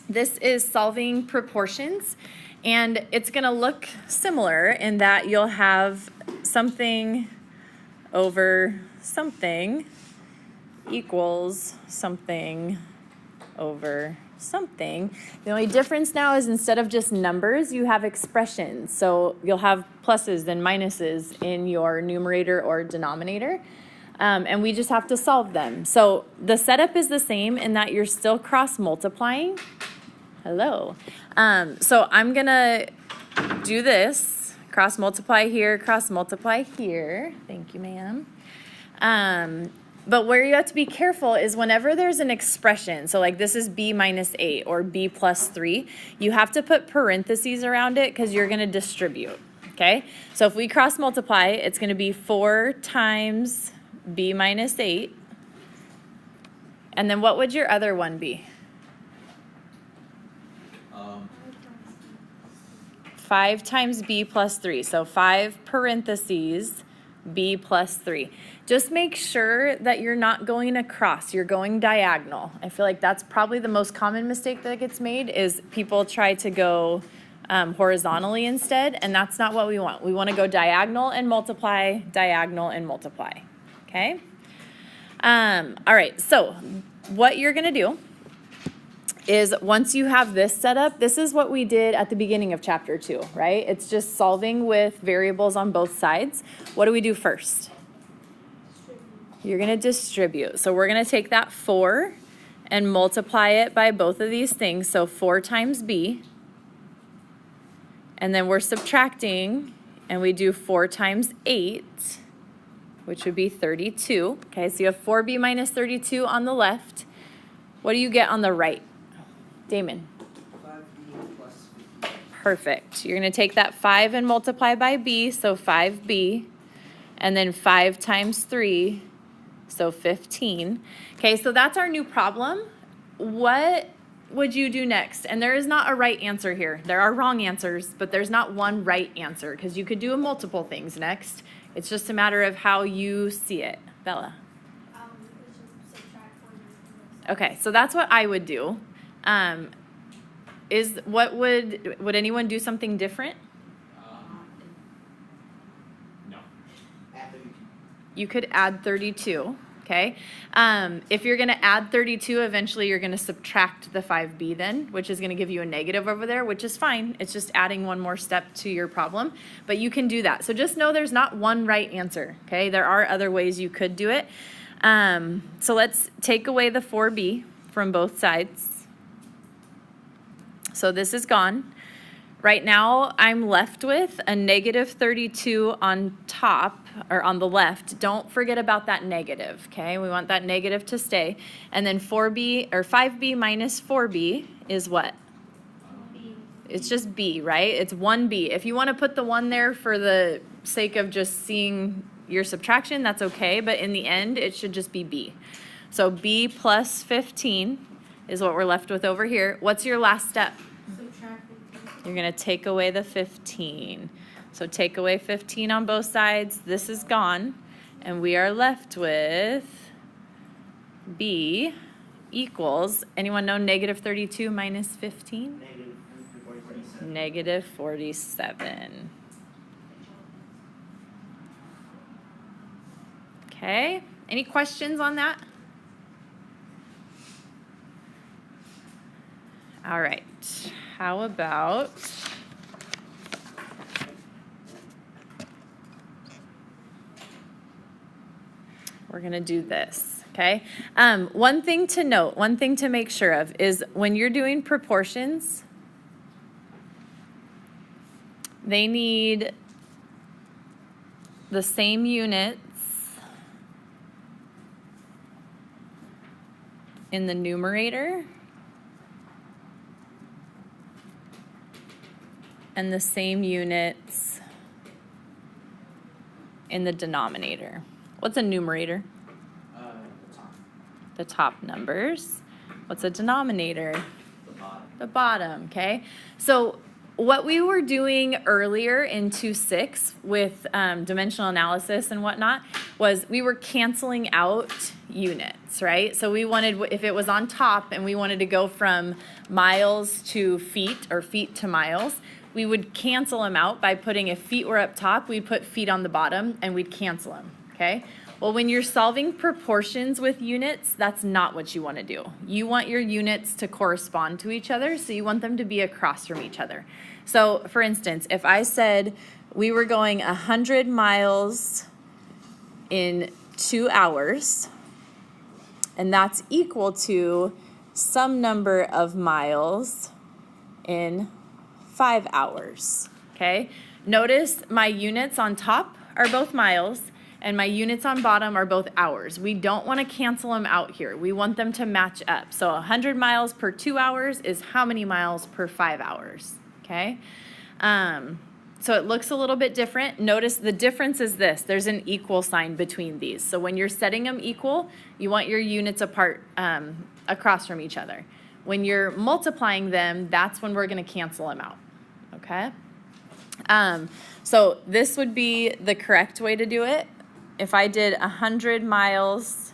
This is solving proportions, and it's going to look similar in that you'll have something over something equals something over something. The only difference now is instead of just numbers, you have expressions. So you'll have pluses and minuses in your numerator or denominator. And we just have to solve them. So the setup is the same in that you're still cross multiplying. Hello. So I'm going to do this. Cross multiply here, cross multiply here. Thank you, ma'am. But where you have to be careful is whenever there's an expression, so like this is b minus 8 or b plus 3, you have to put parentheses around it because you're going to distribute, okay? So if we cross multiply, it's going to be 4 times b minus 8. And then what would your other one be? 5 times b plus 3. So 5 parentheses b plus 3. Just make sure that you're not going across. You're going diagonal. I feel like that's probably the most common mistake that gets made is people try to go horizontally instead, and that's not what we want. We want to go diagonal and multiply, diagonal and multiply. Okay? All right, so what you're going to do is once you have this set up, this is what we did at the beginning of chapter 2, right? It's just solving with variables on both sides. What do we do first? You're going to distribute. So we're going to take that 4 and multiply it by both of these things. So 4 times b. And then we're subtracting, and we do 4 times 8, which would be 32. Okay, so you have 4b minus 32 on the left. What do you get on the right? Damon. 5b plus 15. Perfect. You're going to take that 5 and multiply by b, so 5b. And then 5 times 3, so 15. Okay, so that's our new problem. What would you do next? And there is not a right answer here. There are wrong answers, but there's not one right answer because you could do multiple things next. It's just a matter of how you see it. Bella. Just subtract 4. Okay, so that's what I would do. Would anyone do something different? No. Add 32. You could add 32, okay? If you're going to add 32, eventually you're going to subtract the 5b then, which is going to give you a negative over there, which is fine. It's just adding one more step to your problem, but you can do that. So just know there's not one right answer, okay? There are other ways you could do it. So let's take away the 4b from both sides. So this is gone. Right now, I'm left with a negative 32 on top, or on the left. Don't forget about that negative, okay? We want that negative to stay. And then 4b, or 5b minus 4b is what? B. It's just b, right? It's 1b. If you want to put the 1 there for the sake of just seeing your subtraction, that's okay. But in the end, it should just be b. So b plus 15 is what we're left with over here. What's your last step? Subtract 15. You're going to take away the 15. So take away 15 on both sides. This is gone. And we are left with b equals, anyone know negative 32 minus 15? Negative 47. Negative 47. Okay. Any questions on that? All right. How about we're going to do this, okay? One thing to note, one thing to make sure of is when you're doing proportions, they need the same units in the numerator and the same units in the denominator. What's a numerator? The top. The top numbers. What's a denominator? The bottom. The bottom, okay? So what we were doing earlier in 2.6 with dimensional analysis and whatnot was we were canceling out units, right? So we wanted, if it was on top and we wanted to go from miles to feet or feet to miles, we would cancel them out by putting, if feet were up top, we'd put feet on the bottom and we'd cancel them, okay? Well, when you're solving proportions with units, that's not what you want to do. You want your units to correspond to each other, so you want them to be across from each other. So, for instance, if I said we were going 100 miles in 2 hours, and that's equal to some number of miles in 5 hours, okay? Notice my units on top are both miles, and my units on bottom are both hours. We don't want to cancel them out here. We want them to match up. So 100 miles per 2 hours is how many miles per 5 hours, okay? So it looks a little bit different. Notice the difference is this. There's an equal sign between these. So when you're setting them equal, you want your units apart, across from each other. When you're multiplying them, that's when we're going to cancel them out, okay? So this would be the correct way to do it. If I did 100 miles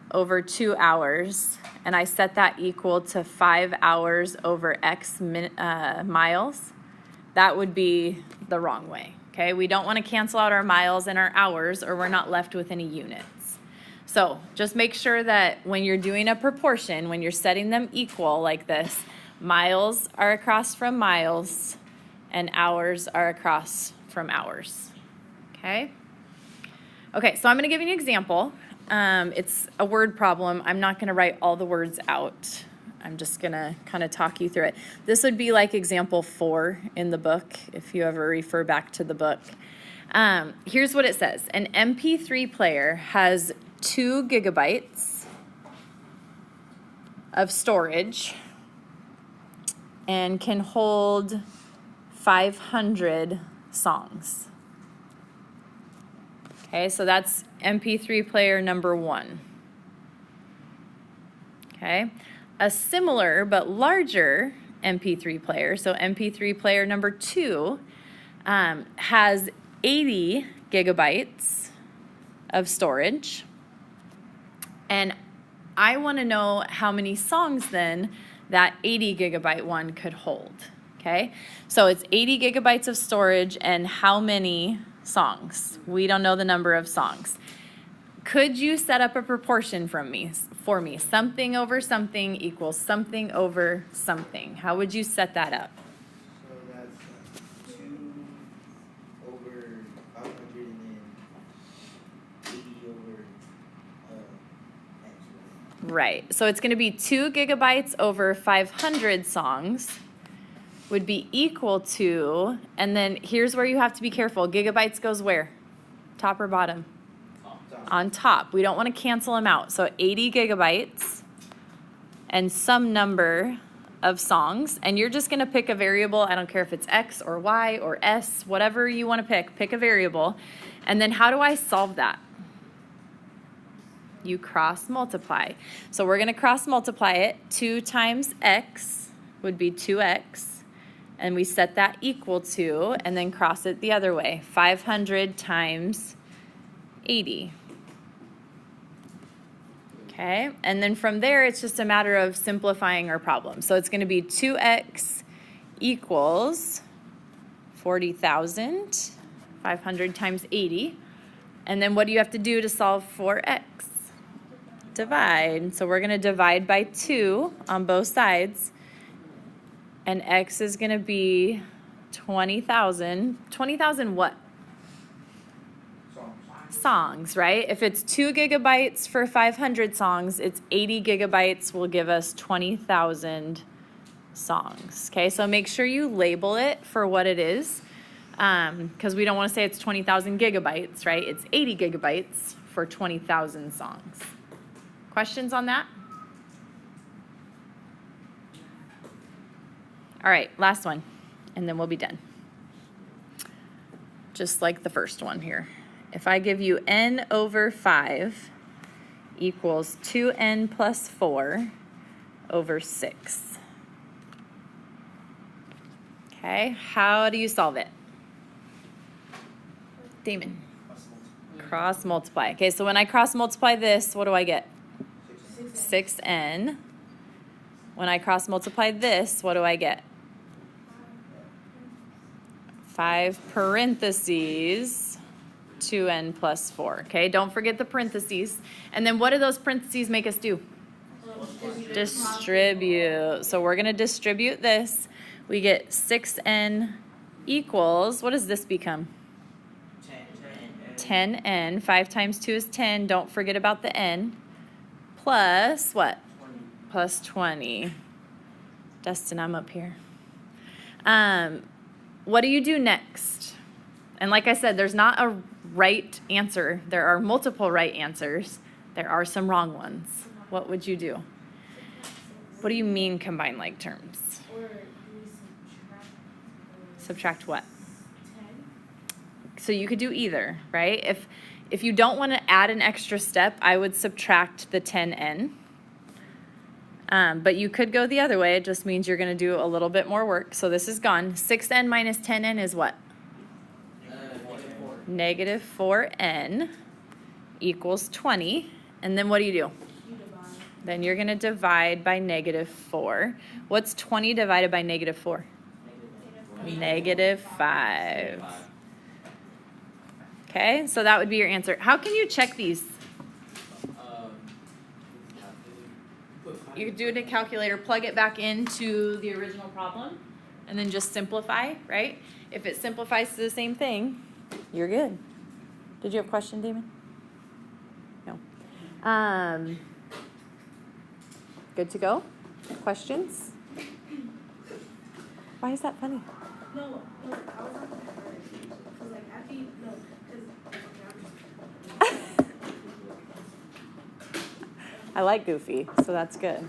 over 2 hours, and I set that equal to 5 hours over X miles, that would be the wrong way, okay? We don't want to cancel out our miles and our hours, or we're not left with any units. So just make sure that when you're doing a proportion, when you're setting them equal like this, miles are across from miles, and hours are across from hours, okay? Okay, so I'm going to give you an example. It's a word problem. I'm not going to write all the words out. I'm just going to kind of talk you through it. This would be like example 4 in the book, if you ever refer back to the book. Here's what it says. An MP3 player has 2 gigabytes of storage and can hold 500 songs. Okay, so that's MP3 player number 1. Okay, a similar but larger MP3 player, so MP3 player number 2, has 80 gigabytes of storage. And I want to know how many songs then that 80 gigabyte one could hold. Okay, so it's 80 gigabytes of storage and how many songs? We don't know the number of songs. Could you set up a proportion for me? Something over something equals something over something. How would you set that up? So that's 2 over 500 and then 80 over X. Right. So it's going to be 2 gigabytes over 500 songs would be equal to, and then here's where you have to be careful. Gigabytes goes where? Top or bottom? On top. We don't want to cancel them out. So 80 gigabytes and some number of songs. And you're just going to pick a variable. I don't care if it's X or Y or S, whatever you want to pick. Pick a variable. And then how do I solve that? You cross multiply. So we're going to cross multiply it. 2 times X would be 2X. And we set that equal to, and then cross it the other way. 500 times 80. Okay, and then from there, it's just a matter of simplifying our problem. So it's going to be 2x equals 40,000, 500 times 80. And then what do you have to do to solve for x? Divide. So we're going to divide by 2 on both sides. And x is going to be 20,000. 20,000 what? Songs, right? If it's 2 gigabytes for 500 songs, it's 80 gigabytes will give us 20,000 songs. Okay, so make sure you label it for what it is, because we don't want to say it's 20,000 gigabytes, right? It's 80 gigabytes for 20,000 songs. Questions on that? All right, last one, and then we'll be done. Just like the first one here. If I give you n over 5 equals 2n plus 4 over 6. Okay, how do you solve it? Damon. Cross multiply. Okay, so when I cross multiply this, what do I get? 6n. When I cross multiply this, what do I get? 5 parentheses 2n plus 4. Okay, don't forget the parentheses. And then what do those parentheses make us do? Distribute. So we're going to distribute this. We get 6n equals, what does this become? 10n. 5 times 2 is 10. Don't forget about the n. Plus what? 20. Plus 20. Dustin, I'm up here. What do you do next? And like I said, there's not a right answer. There are multiple right answers. There are some wrong ones. What would you do? What do you mean combine like terms? Or we subtract. Subtract what? 10. So you could do either, right? If you don't want to add an extra step, I would subtract the 10n. But you could go the other way. It just means you're going to do a little bit more work. So this is gone. 6n minus 10n is what? Negative 4n equals 20. And then what do? You divide. Then you're going to divide by negative 4. What's 20 divided by negative 4? Negative 5. Okay, so that would be your answer. How can you check these? You could do it in a calculator, plug it back into the original problem, and then just simplify, right? If it simplifies to the same thing, you're good. Did you have a question, Damon? No. Good to go? Questions? Why is that funny? No, I was on that. Cause like after you, no, cause I like Goofy, so that's good.